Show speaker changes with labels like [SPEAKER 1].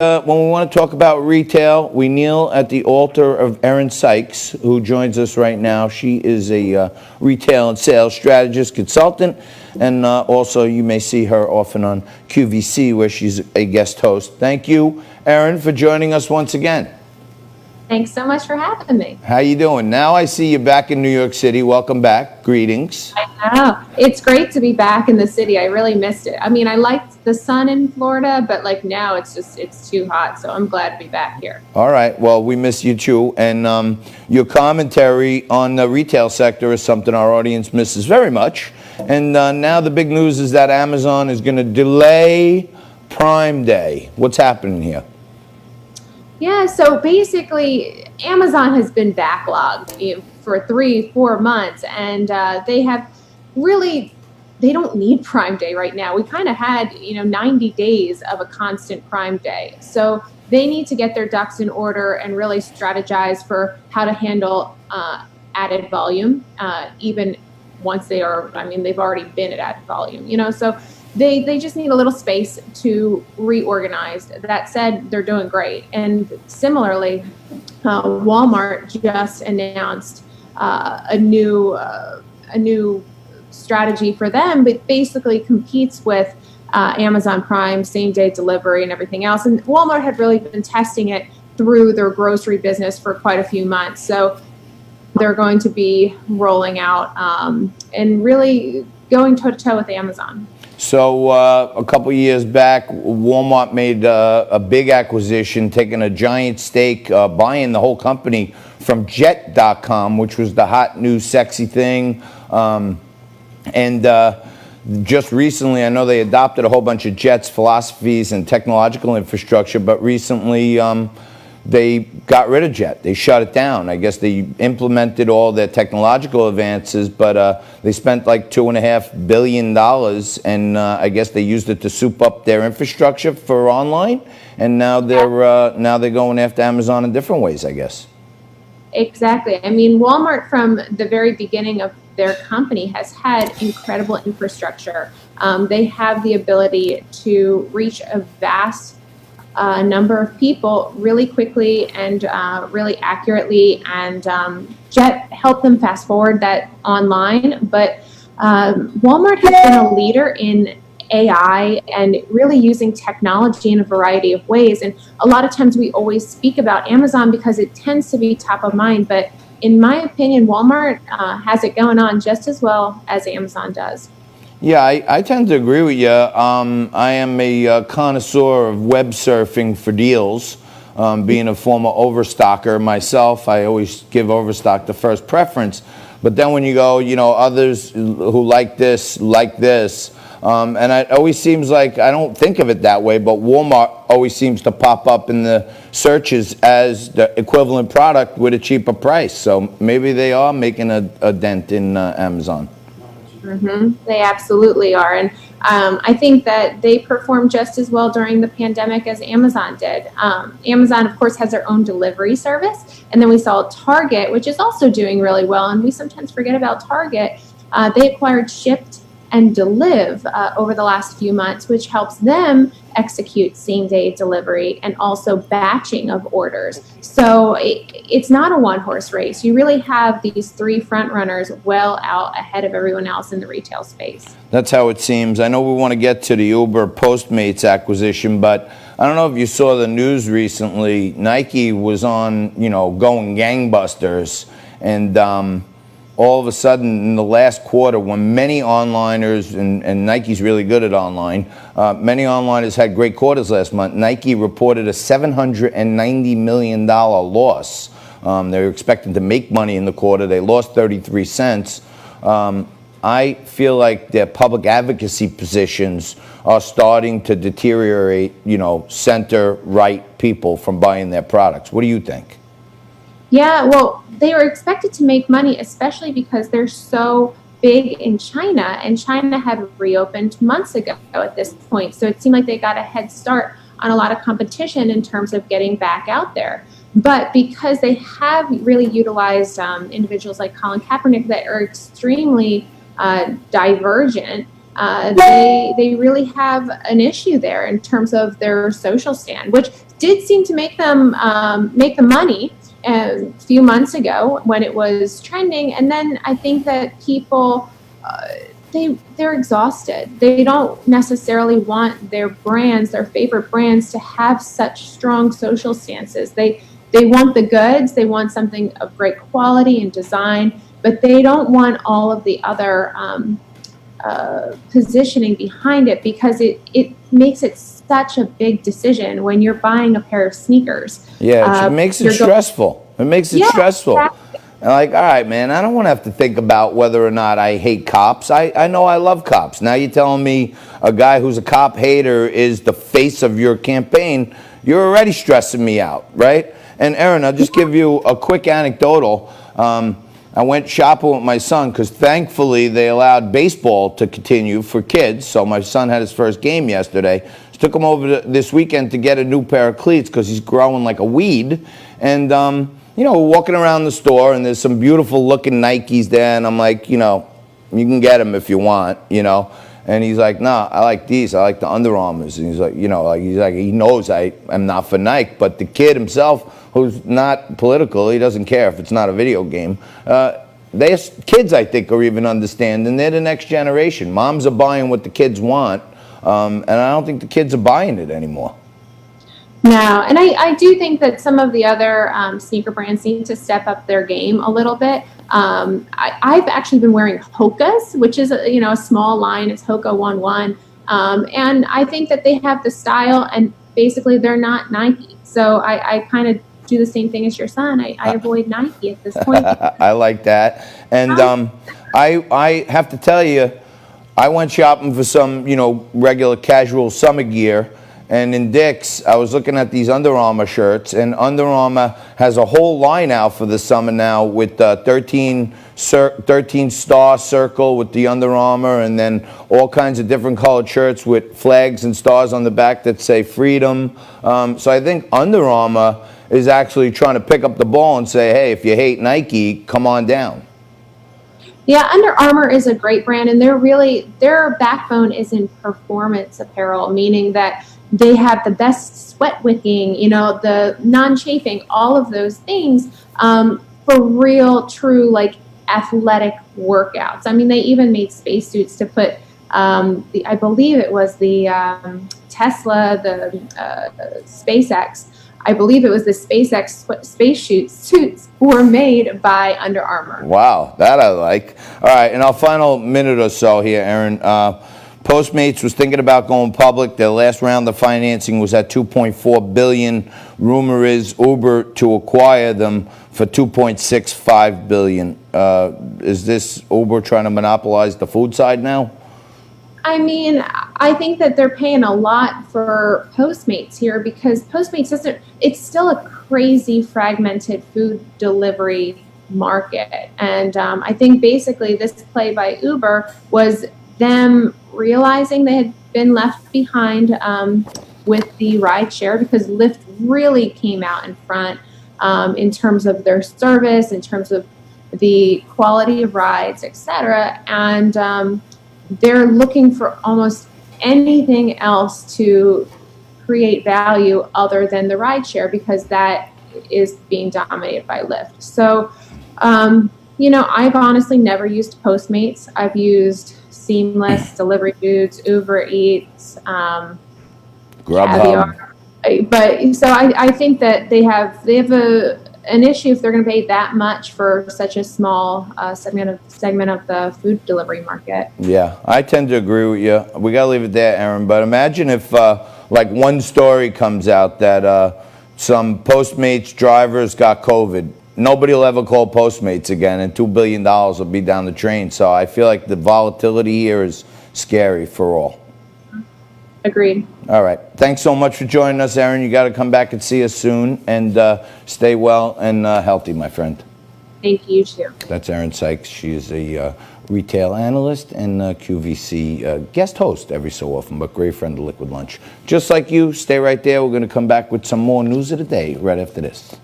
[SPEAKER 1] When we want to talk about retail, we kneel at the altar of Erin Sykes, who joins us right now. She is a retail and sales strategist consultant, and also you may see her often on QVC, where she's a guest host. Thank you, Erin, for joining us once again.
[SPEAKER 2] Thanks so much for having me.
[SPEAKER 1] How you doing? Now I see you back in New York City. Welcome back. Greetings.
[SPEAKER 2] I know. It's great to be back in the city. I really missed it. I mean, I liked the sun in Florida, but like now it's too hot. So I'm glad to be back here.
[SPEAKER 1] All right. Well, we miss you too. And your commentary on the retail sector is something our audience misses very much. And now the big news is that Amazon is going to delay Prime Day. What's happening here?
[SPEAKER 2] Yeah, so basically, Amazon has been backlogged for 3-4 months, and they don't need Prime Day right now. We kind of had 90 days of a constant Prime Day, so they need to get their ducks in order and really strategize for how to handle added volume, even once they've already been at added volume, so. They just need a little space to reorganize. That said, they're doing great. And similarly, Walmart just announced a new strategy for them, but basically competes with Amazon Prime, same-day delivery, and everything else. And Walmart had really been testing it through their grocery business for quite a few months. So they're going to be rolling out and really going toe-to-toe with Amazon.
[SPEAKER 1] So a couple years back, Walmart made a big acquisition, taking a giant stake, buying the whole company from Jet.com, which was the hot new sexy thing. Just recently, I know they adopted a whole bunch of Jet's philosophies and technological infrastructure, but recently they got rid of Jet. They shut it down. I guess they implemented all their technological advances, but they spent like $2.5 billion, and I guess they used it to soup up their infrastructure for online. And now they're going after Amazon in different ways, I guess.
[SPEAKER 2] Exactly. I mean, Walmart from the very beginning of their company has had incredible infrastructure. They have the ability to reach a vast number of people really quickly and really accurately, and Jet helped them fast forward that online. But Walmart has been a leader in AI and really using technology in a variety of ways. And a lot of times we always speak about Amazon because it tends to be top of mind. But in my opinion, Walmart has it going on just as well as Amazon does.
[SPEAKER 1] Yeah, I tend to agree with you. I am a connoisseur of web surfing for deals. Being a former overstocker myself, I always give overstock the first preference. But then when you go, others who like this, and it always seems like, I don't think of it that way, but Walmart always seems to pop up in the searches as the equivalent product with a cheaper price. So maybe they are making a dent in Amazon.
[SPEAKER 2] Mm-hmm. They absolutely are. And I think that they performed just as well during the pandemic as Amazon did. Amazon, of course, has their own delivery service. And then we saw Target, which is also doing really well. And we sometimes forget about Target. They acquired Shipt and Deliv over the last few months, which helps them execute same-day delivery and also batching of orders. So it's not a one-horse race. You really have these three front runners well out ahead of everyone else in the retail space.
[SPEAKER 1] That's how it seems. I know we want to get to the Uber Postmates acquisition, but I don't know if you saw the news recently. Nike was on, going gangbusters, and all of a sudden, in the last quarter, when many onliners, and Nike's really good at online, many onliners had great quarters last month. Nike reported a $790 million loss. They were expecting to make money in the quarter. They lost 33 cents. I feel like their public advocacy positions are starting to deteriorate, center-right people from buying their products. What do you think?
[SPEAKER 2] Yeah, well, they were expected to make money, especially because they're so big in China, and China had reopened months ago at this point. So it seemed like they got a head start on a lot of competition in terms of getting back out there. But because they have really utilized individuals like Colin Kaepernick that are extremely divergent, they really have an issue there in terms of their social stand, which did seem to make the money a few months ago when it was trending. And then I think that people, they're exhausted. They don't necessarily want their brands, their favorite brands, to have such strong social stances. They want the goods, they want something of great quality and design, but they don't want all of the other positioning behind it, because it makes it such a big decision when you're buying a pair of sneakers.
[SPEAKER 1] Yeah, it makes it stressful. It makes it stressful.
[SPEAKER 2] Exactly.
[SPEAKER 1] Like, all right, man, I don't want to have to think about whether or not I hate cops. I know I love cops. Now you're telling me a guy who's a cop hater is the face of your campaign. You're already stressing me out, right? And Erin, I'll just give you a quick anecdotal. I went shopping with my son because thankfully they allowed baseball to continue for kids. So my son had his first game yesterday. Just took him over this weekend to get a new pair of cleats because he's growing like a weed. And, you know, walking around the store and there's some beautiful looking Nikes there. And I'm like, you know, you can get them if you want, you know. And he's like, nah, I like these. I like the Under Armours. And he's like, you know, he knows I am not for Nike. But the kid himself, who's not political, he doesn't care if it's not a video game. Kids, I think, are even understanding. They're the next generation. Moms are buying what the kids want. And I don't think the kids are buying it anymore.
[SPEAKER 2] No, and I do think that some of the other sneaker brands need to step up their game a little bit. I've actually been wearing Hoka's, which is a small line. It's Hoka 11, and I think that they have the style, and basically they're not Nike. So I kind of do the same thing as your son. I avoid Nike at this point.
[SPEAKER 1] I like that, and I have to tell you, I went shopping for some regular casual summer gear. And in Dick's, I was looking at these Under Armour shirts, and Under Armour has a whole line out for the summer now with 13 star circle with the Under Armour, and then all kinds of different colored shirts with flags and stars on the back that say freedom. So I think Under Armour is actually trying to pick up the ball and say, hey, if you hate Nike, come on down.
[SPEAKER 2] Yeah, Under Armour is a great brand, and their backbone is in performance apparel, meaning that they have the best sweat wicking, the non-chafing, all of those things for real, true, like athletic workouts. I mean, they even made spacesuits to put, I believe it was the Tesla, the SpaceX. I believe it was the SpaceX suits were made by Under Armour.
[SPEAKER 1] Wow, that I like. All right, in our final minute or so here, Erin, Postmates was thinking about going public. Their last round of financing was at $2.4 billion. Rumor is Uber to acquire them for $2.65 billion. Is this Uber trying to monopolize the food side now?
[SPEAKER 2] I mean, I think that they're paying a lot for Postmates here, because Postmates it's still a crazy fragmented food delivery market. And I think basically this play by Uber was them realizing they had been left behind with the ride share, because Lyft really came out in front in terms of their service, in terms of the quality of rides, etc. And they're looking for almost anything else to create value other than the ride share, because that is being dominated by Lyft. So, I've honestly never used Postmates. I've used Seamless, Delivery Foods, Uber Eats,
[SPEAKER 1] Grubhub.
[SPEAKER 2] But so I think that they have an issue if they're going to pay that much for such a small segment of the food delivery market.
[SPEAKER 1] Yeah, I tend to agree with you. We got to leave it there, Erin. But imagine if, like, one story comes out that some Postmates drivers got COVID. Nobody will ever call Postmates again, and $2 billion will be down the drain. So I feel like the volatility here is scary for all.
[SPEAKER 2] Agreed.
[SPEAKER 1] All right. Thanks so much for joining us, Erin. You got to come back and see us soon, and stay well and healthy, my friend.
[SPEAKER 2] Thank you, too.
[SPEAKER 1] That's Erin Sykes. She is a retail analyst and QVC guest host every so often, but great friend of Liquid Lunch. Just like you, stay right there. We're going to come back with some more news of the day right after this.